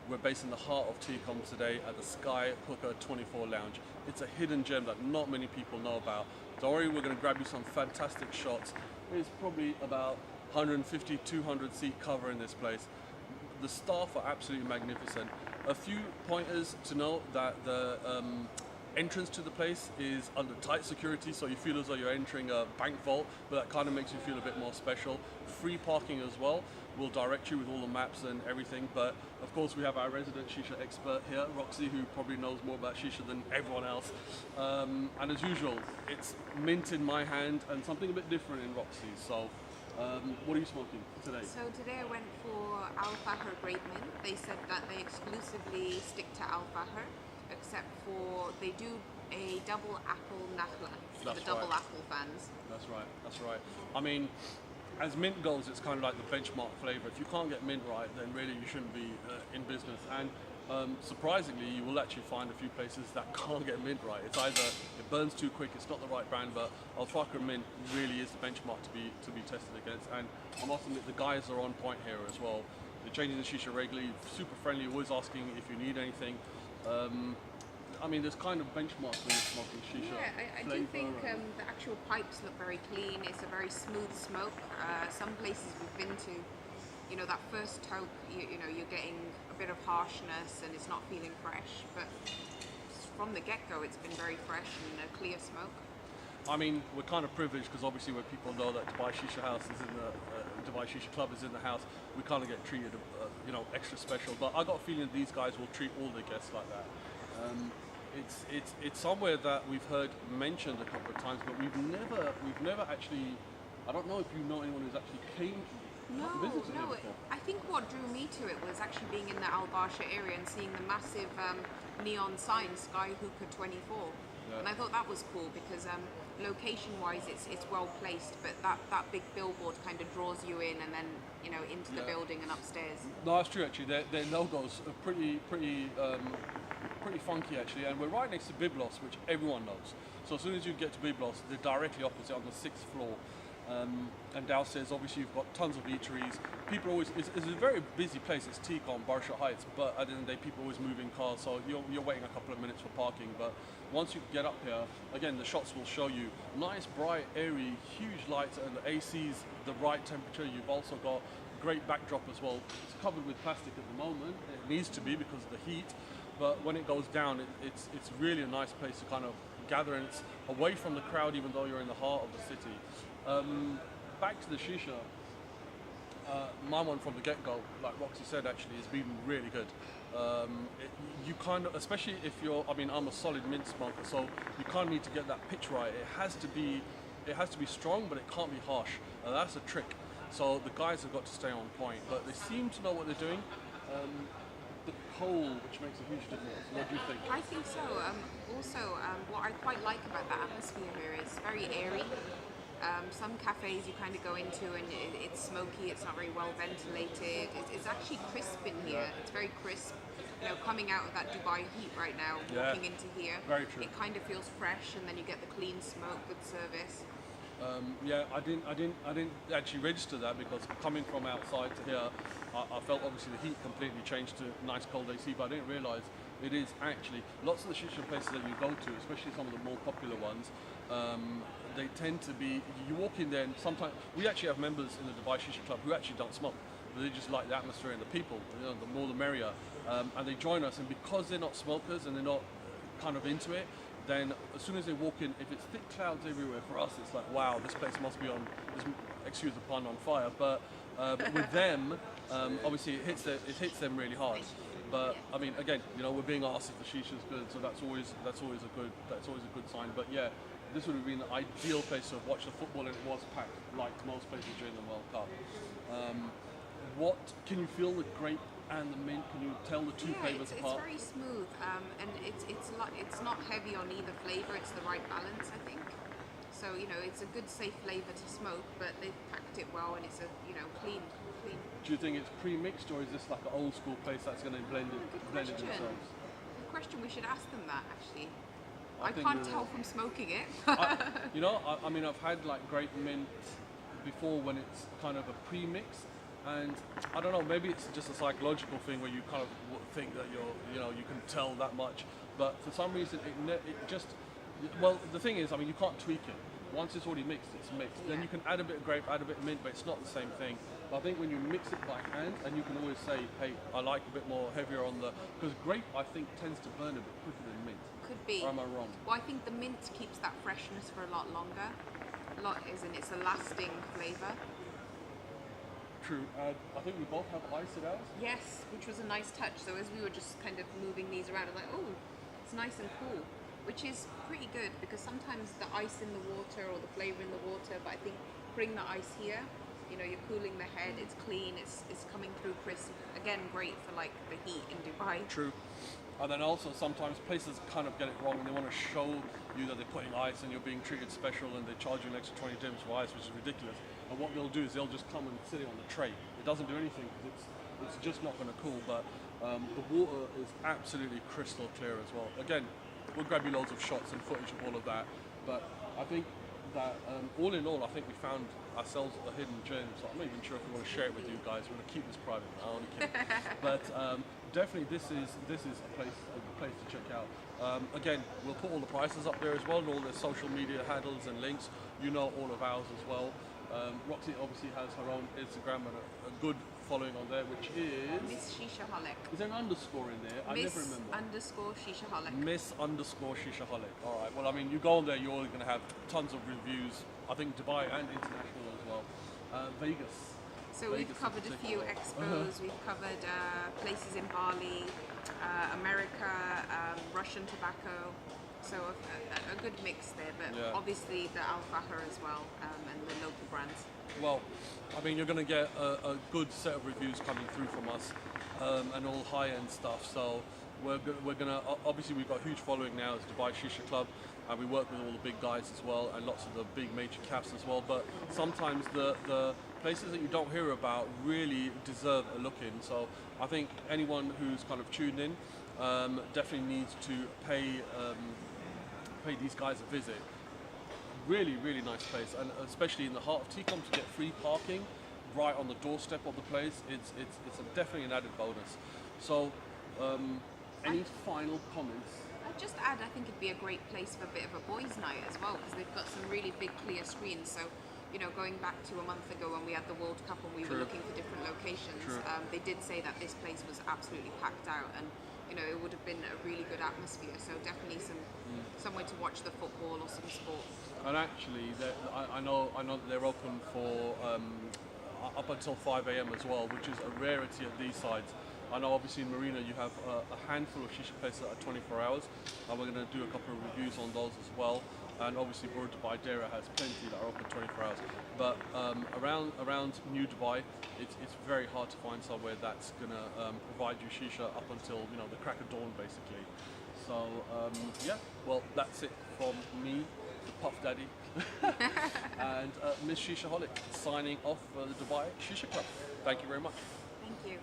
We're based in the heart of Tecom today at the SKYHOOKAH24 lounge. It's a hidden gem that not many people know about. Don't worry, we're going to grab you some fantastic shots. It's probably about 150, 200 seat cover in this place. The staff are absolutely magnificent. A few pointers to note that the entrance to the place is under tight security, so you feel as though you're entering a bank vault, but that kind of makes you feel a bit more special. Free parking as well. We'll direct you with all the maps and everything, but of course we have our resident Shisha expert here, Roxy, who probably knows more about Shisha than everyone else. And as usual, it's mint in my hand and something a bit different in Roxy's. So what are you smoking today? So today I went for Al-Fahar Great Mint. They said that they exclusively stick to Al-Fahar, except for they do a double apple nakhla for the double apple fans. That's right, that's right. I mean, as mint goes, it's kind of like the benchmark flavor. If you can't get mint right, then really you shouldn't be in business. And surprisingly, you will actually find a few places that can't get mint right. It's either it burns too quick, it's not the right brand, but Al-Fahar Mint really is the benchmark to be tested against. And I must admit, the guys are on point here as well. They're changing the shisha regularly, super friendly, always asking if you need anything. I mean, there's kind of benchmarks when you're smoking shisha. Yeah, I do think the actual pipes look very clean. It's a very smooth smoke. Some places we've been to, you know, that first toke, you know, you're getting a bit of harshness and it's not feeling fresh. But from the get-go, it's been very fresh and a clear smoke. I mean, we're kind of privileged because obviously when people know that Dubai Shisha House is in the Dubai Shisha Club is in the house, we kind of get treated, you know, extra special. But I got a feeling these guys will treat all their guests like that. It's somewhere that we've heard mentioned a couple of times, but we've never actually. I don't know if you know anyone who's actually came visited here before. I think what drew me to it was actually being in the Al Barsha area and seeing the massive neon sign SKYHOOKAH24. Yeah. And I thought that was cool because location-wise it's well placed, but that big billboard kind of draws you in and then, you know, into the building and upstairs. No, that's true actually. Their logos are pretty funky actually, and we're right next to Byblos, which everyone knows. So as soon as you get to Byblos, they're directly opposite on the 6th floor. And downstairs, obviously, you've got tons of eateries. People always, it's a very busy place. It's Tecom, Barsha Heights, but at the end of the day, people always move in cars, so you're waiting a couple of minutes for parking. But once you get up here, again, the shots will show you nice, bright, airy, huge lights, and the AC's the right temperature. You've also got great backdrop as well. It's covered with plastic at the moment. It needs to be because of the heat, but when it goes down, it's really a nice place to kind of gather, and it's away from the crowd, even though you're in the heart of the city. Back to the shisha, my one from the get-go, like Roxy said, actually, has been really good. You kind of, especially if you're, I mean, I'm a solid mint smoker, so you kind of need to get that pitch right. It has to be strong, but it can't be harsh. That's a trick. So the guys have got to stay on point, but they seem to know what they're doing. The coal, which makes a huge difference. What do you think? I think so. What I quite like about the atmosphere here is very airy. Some cafes you kind of go into and it's smoky, it's not very well ventilated. It's actually crisp in here. It's very crisp. You know, coming out of that Dubai heat right now, walking into here, very true. It kind of feels fresh, and then you get the clean smoke, good service. Yeah, I didn't actually register that because coming from outside to here, I felt obviously the heat completely changed to nice cold AC, but I didn't realise it is actually lots of the shisha places that you go to, especially some of the more popular ones. They tend to be, you walk in there and sometimes, we actually have members in the Dubai Shisha Club who actually don't smoke, but they just like the atmosphere and the people, you know, the more the merrier, and they join us, and because they're not smokers and they're not kind of into it, then as soon as they walk in, if it's thick clouds everywhere, for us it's like, wow, this place must be on, excuse the pun, on fire, but with them, obviously it hits them really hard. But I mean, again, you know, we're being asked if the shisha's good, so that's always a good sign. But yeah, this would have been the ideal place to have watched the football, and it was packed, like most places during the World Cup. What can you feel the grape and the mint? Can you tell the two flavors apart? It's very smooth, and it's not heavy on either flavor. It's the right balance, I think. So, you know, it's a good, safe flavor to smoke, but they've packed it well, and it's a, you know, clean. Do you think it's pre-mixed, or is this like an old school place that's going to blend it themselves? Good question. We should ask them that, actually. I can't tell from smoking it. You know, I mean, I've had like grape mint before when it's kind of a pre-mix, And I don't know, maybe it's just a psychological thing where you kind of think that you can tell that much, but for some reason it just, well, the thing is, I mean, you can't tweak it. Once it's already mixed, it's mixed. Then you can add a bit of grape, add a bit of mint, but it's not the same thing. But I think when you mix it by hand, and you can always say, hey, I like a bit more heavier on the, because grape I think tends to burn a bit quicker than mint. Could be. Or am I wrong? Well, I think the mint keeps that freshness for a lot longer. It's a lasting flavour. True. I think we both have ice at ours. Yes, which was a nice touch. So as we were just kind of moving these around, I was like, oh, it's nice and cool, which is pretty good because sometimes the ice in the water or the flavour in the water, but I think putting the ice here, you're cooling the head, it's clean, it's coming through crisp. Again, great for like the heat in Dubai. True. And then also sometimes places kind of get it wrong and they want to show you that they're putting ice and you're being treated special and they charge you an extra 20 dirhams for ice, which is ridiculous. And what they'll do is they'll just come and sit it on the tray. It doesn't do anything because it's just not going to cool, but the water is absolutely crystal clear as well. Again, we'll grab you loads of shots and footage of all of that, but I think that all in all, I think we found ourselves a hidden gem, so I'm not even sure if we want to share it with you guys. We're going to keep this private. I only kidding. But definitely this is a place to check out. Again, we'll put all the prices up there as well, and all their social media handles and links. You know all of ours as well. Roxy obviously has her own Instagram and a good following on there, which is Miss Sheeshaholic. Is there an underscore in there? I never remember. Miss_Sheeshaholic. Miss_Sheeshaholic. All right. Well, I mean, you go on there, you're going to have tons of reviews. I think Dubai and international as well. Vegas. So we've covered a few expos. We've covered places in Bali, America, Russian tobacco. So a good mix there, but obviously the Al-Fahar as well, and the local brands. Well, I mean, you're going to get a good set of reviews coming through from us, and all high-end stuff. So we're going to, obviously we've got a huge following now as Dubai Shisha Club, and we work with all the big guys as well, and lots of the big major caps as well. But sometimes the places that you don't hear about really deserve a look in. So I think anyone who's kind of tuned in definitely needs to pay these guys a visit. Really, really nice place, and especially in the heart of Tecom, to get free parking right on the doorstep of the place, it's definitely an added bonus. So, any final comments? I'd just add, I think it'd be a great place for a bit of a boys' night as well, because they've got some really big clear screens. So, going back to a month ago when we had the World Cup and we were looking for different locations, they did say that this place was absolutely packed out, and it would have been a really good atmosphere. So definitely somewhere to watch the football or some sport. And actually, I know that they're open for up until 5 a.m. as well, which is a rarity at these sides. I know obviously in Marina you have a handful of shisha places that are 24 hours, and we're going to do a couple of reviews on those as well. And obviously Bur Dubai Dera has plenty that are open 24 hours. But around New Dubai, it's very hard to find somewhere that's going to provide you shisha up until the crack of dawn, basically. So yeah, well, that's it from me, the Puff Daddy, and Miss Sheeshaholic, signing off for the Dubai Shisha Club. Thank you very much. Thank you.